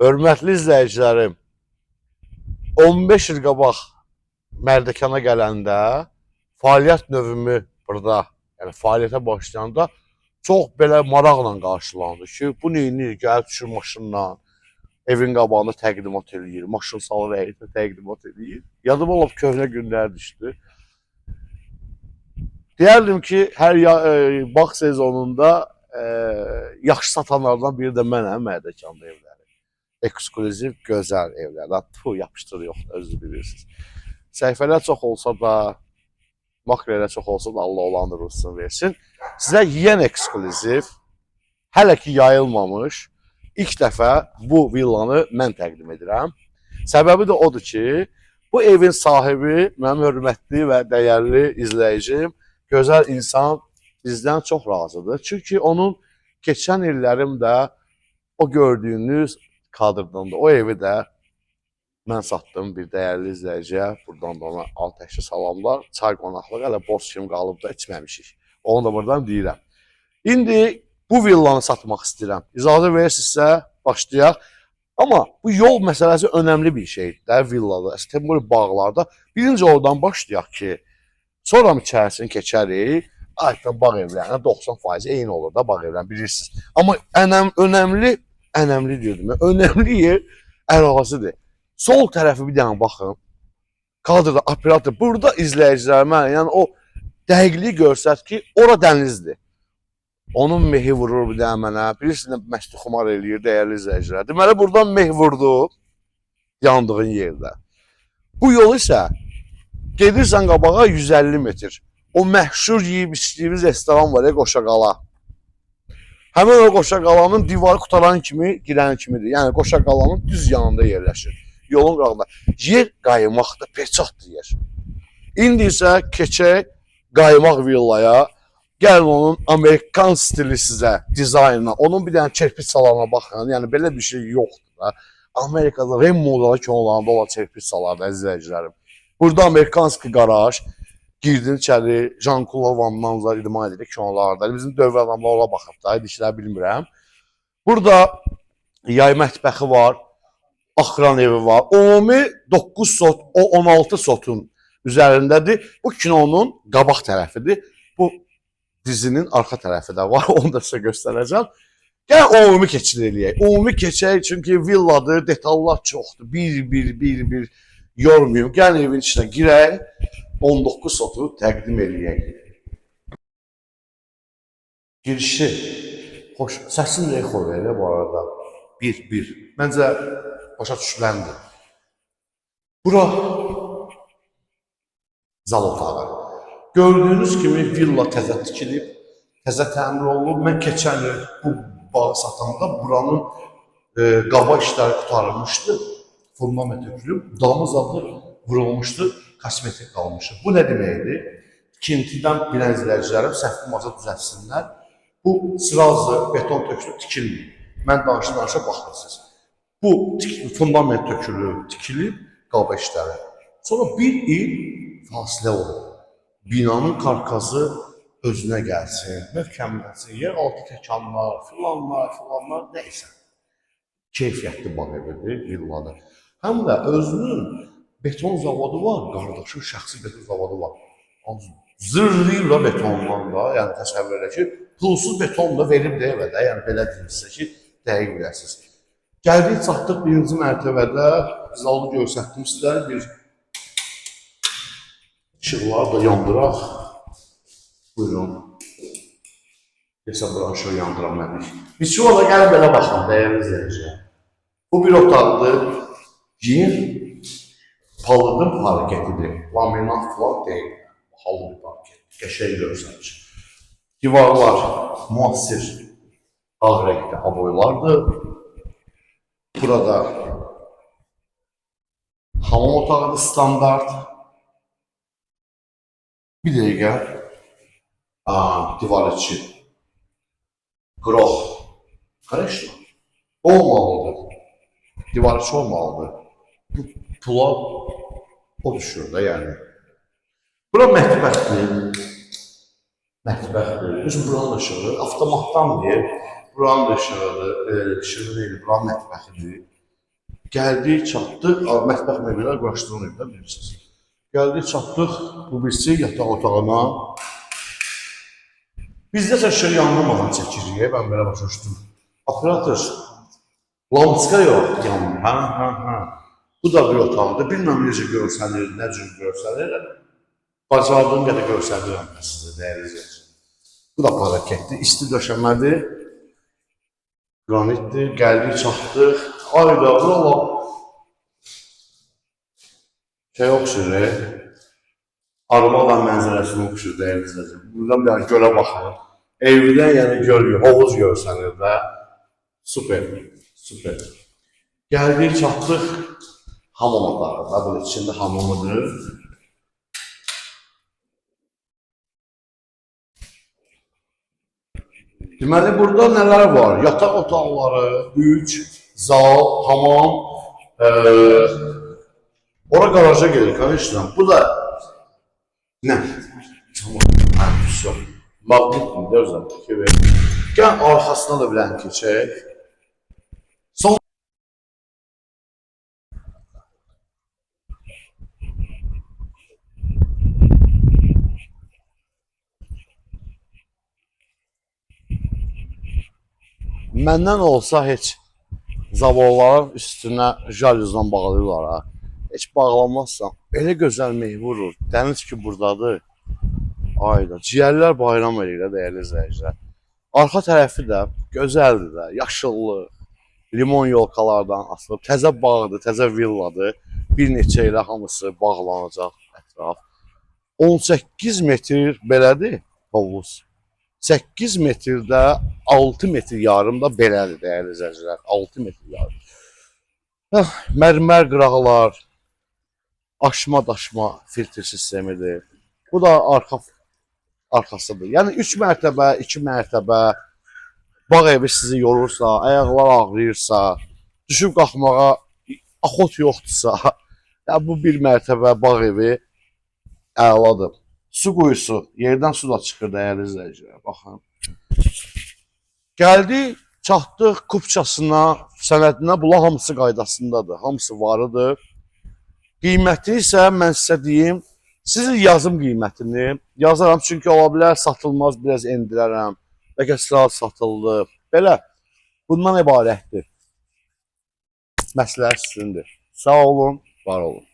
Hörmətli izləyicilərim, 15 il qabaq Mərdəkana gələndə fəaliyyət növümü burada, yəni fəaliyyətə başlayanda çox belə maraqla qarşılandı ki, bu neynir, gəlib düşür maşınla, evin qabağında təqdimat eləyir, maşın salır həyətə təqdimat eləyir. Yadıma olub köhnə günlər düşdü. Deyərdim ki, hər bağ sezonunda yaxşı satanlardan biri də mənəm Mərdəkanda evləri. Eksklüziv, gözəl evlər. Yapışdırı yoxdur, özü bilirsiniz. Səhifələr çox olsa da, makrelər çox olsa da Allah olanı ruhsunu versin. Sizə yeni eksklüziv, hələ ki yayılmamış, ilk dəfə bu villanı mən təqdim edirəm. Səbəbi də odur ki, bu evin sahibi, mənim hörmətli və dəyərli izləyicim, gözəl insan bizdən çox razıdır. Çünki onun keçən illərimdə o gördüyünüz kadrdan da o evi də mən satdım bir dəyərli izləyiciyə. Buradan da ona atəşli salamlar. Çay qonaqlığı hələ borc kimi qalıb da içməmişik. Onu da buradan deyirəm. İndi bu villanı satmaq istəyirəm. İcazə verirsinizsə başlayaq. Amma bu yol məsələsi önəmli bir şeydir. Villada, İstanbul bağlarda. Birinci oradan başlayaq ki, sonra içərisini keçərik. Ayətən bağ evlərinə 90% eyni olur da bağ evlərinə bilirsiniz. Amma önəmli deyirdim. Önəmli yer ərazidir. Sol tərəfi bir dənə baxın. Kadrda operator. Burada izləyicilərimə, yəni o dəqiqliyi görsət ki, ora dənizdir. Onun mehi vurur bir dənə mənə. Bilirsiniz, məşti xumar eləyir dəyərli izləyicilər. Deməli, buradan meh vurdu yandığın yerdə. Bu yol isə gedirsən qabağa 150 metr. O məşhur yeyib içdiyimiz restoran var ya, Qoşaqala. Həmin o Qoşaqalanın divarı qutaran kimi, girən kimidir. Yəni Qoşaqalanın düz yanında yerləşir. Yolun qırağında. Yer qaymaqdır, peçatdır yer. İndi isə keçək qaymaq villaya. Gəlin onun Amerikan stili sizə, dizaynına. Onun bir dənə çerpiç salarına baxın. Yəni belə bir şey yoxdur da. Amerikada Remmo'da kinolarında olan çerpiç salarında izləyicilərim. Burada Amerikanski qaraj. Girdin içəri, Jean-Claude Van Damme idman edirik kinolarda. Bizim dövr adamlar ola baxıb da, dişlər bilmirəm. Burada yay mətbəxi var, axıran evi var. Ümumi 9 sot, o 16 sotun üzərindədir. Bu kinonun qabaq tərəfidir. Bu dizinin arxa tərəfi də var, onu da sizə göstərəcəm. Gəl ümumi keçid eləyək. Ümumi keçək, çünki villadır, detallar çoxdur. Bir yormayım. Gəl evin içinə girək. 19 sotu təqdim eləyək. Girişi, xoş, səsini rexo verir bu arada. Bir. Məncə, başa düşüləndi. Bura zal otağı. Gördüyünüz kimi villa təzə tikilib, təzə təmir olunub. Mən keçən il bu bağı satanda buranın qaba işləri qutarılmışdı. Fundament tökülüb, damı zadı vurulmuşdu. Kosmetik qalmışıq. Bu nə deməkdir? Tikintidən bilən izləyicilərim səhvimazı düzəltsinlər. Bu sırazı beton tökülüb tikilməyib. Mən danışa baxırsınız. Bu fundament tökülüb, tikilib, qaba işləri. Sonra bir il fasilə olub. Binanın karkası özünə gəlsin, möhkəmlənsin, yer altı təkanlar, filanlar, neysə. Keyfiyyətli bağ evidir, villadır. Həm də özünün beton zavodu var, qardaşın şəxsi beton zavodu var. Zırlayırlar betondan da, yəni təsəvvür elə ki, pulsuz beton da verib də evə də, yəni belə deyim sizə ki, dəqiq biləsiniz. Gəldik, çatdıq birinci mərtəbədə, zalı görsətdim sizə, bir işıqları da yandıraq. Buyurun. Desə buranı şöyle yandıram mənlik. Biz şu anda gəlin belə baxın, dəyərli izləyicilər. Bu bir otaqdır, yer palıdın parketidir, laminat falan deyil. Halı bir parket, qəşəng görsəniz. Divarlar müasir ağ rəngli aboylardır. Burada hamam otağıdır standart. Bir dəqiqə divar içi qrox, kreşla olmalıdır. Divar içi olmalıdır. Bu pula o düşür da yəni. Bura mətbəxdir. Bizim buranın ışığı avtomatdan deyil. Buranın da ışığı deyil, buranın mətbəxidir. Gəldik, çatdıq. Mətbəx mebellər quraşdırılıb da bilirsiniz. Gəldik, çatdıq. Bu birisi yataq otağına. Bizdə isə şey yanılmadan çəkirik. Mən belə başa düşdüm. Operator, lampiska yox, yanmır. Hə. Bu da bir otaqdır. Bilməm necə görsənir, nə cür görsənir. Bacardığım qədər görsənirəm sizə, dəyərli izləyicilər. Bu da paraketdir. İsti döşəmədir. Granitdir. Gəldik, çatdıq. Ayda, valla. Şey oxşur, Armağan mənzərəsini oxşur, dəyərli izləyicilər. Buradan bir gölə baxır. Evdən yəni göl, hovuz görsənir də. Super. Gəldik, çatdıq. Hamam otağı da, bunun içində hamamıdır. Deməli, burada nələr var? Yataq otaqları, zal, hamam. Ora qaraja gedir, konuşuram. Bu da nə? Maqnitdir, dövzəm. Gəl arxasına da bilən keçək. Məndən olsa heç zavolların üstünə jaluzdan bağlayırlar ha. Heç bağlamazsan, elə gözəl meh vurur. Dəniz ki buradadır. Ayda, ciyərlər bayram eləyir, dəyərli izləyicilər. Arxa tərəfi də gözəldir də, yaşıllı, limon yolkalardan asılıb. Təzə bağdır, təzə villadır. Bir neçə ilə hamısı bağlanacaq ətraf. 18 metr belədir hovuz. 8 metrdə 6 metr yarım da belədir dəyərli izləyicilər. 6 metr yarım. Mərmər qıraqlar, aşma-daşma filtr sistemidir. Bu da arxasıdır. Yəni 3 mərtəbə, 2 mərtəbə bağ evi sizi yorursa, ayaqlar ağrıyırsa, düşüb qalxmağa axot yoxdursa, bu bir mərtəbə bağ evi əladır. Su quyusu, yerdən su da çıxır dəyərli izləyicilər. Baxın. Gəldik, çatdıq kupçasına, sənədinə, bunlar hamısı qaydasındadır. Hamısı varıdır. Qiyməti isə mən sizə deyim, sizin yazım qiymətini yazaram, çünki ola bilər satılmaz, biraz endirərəm. Bəlkə sıra satıldı. Belə, bundan ibarətdir. Məsləhət sizindir. Sağ olun, var olun.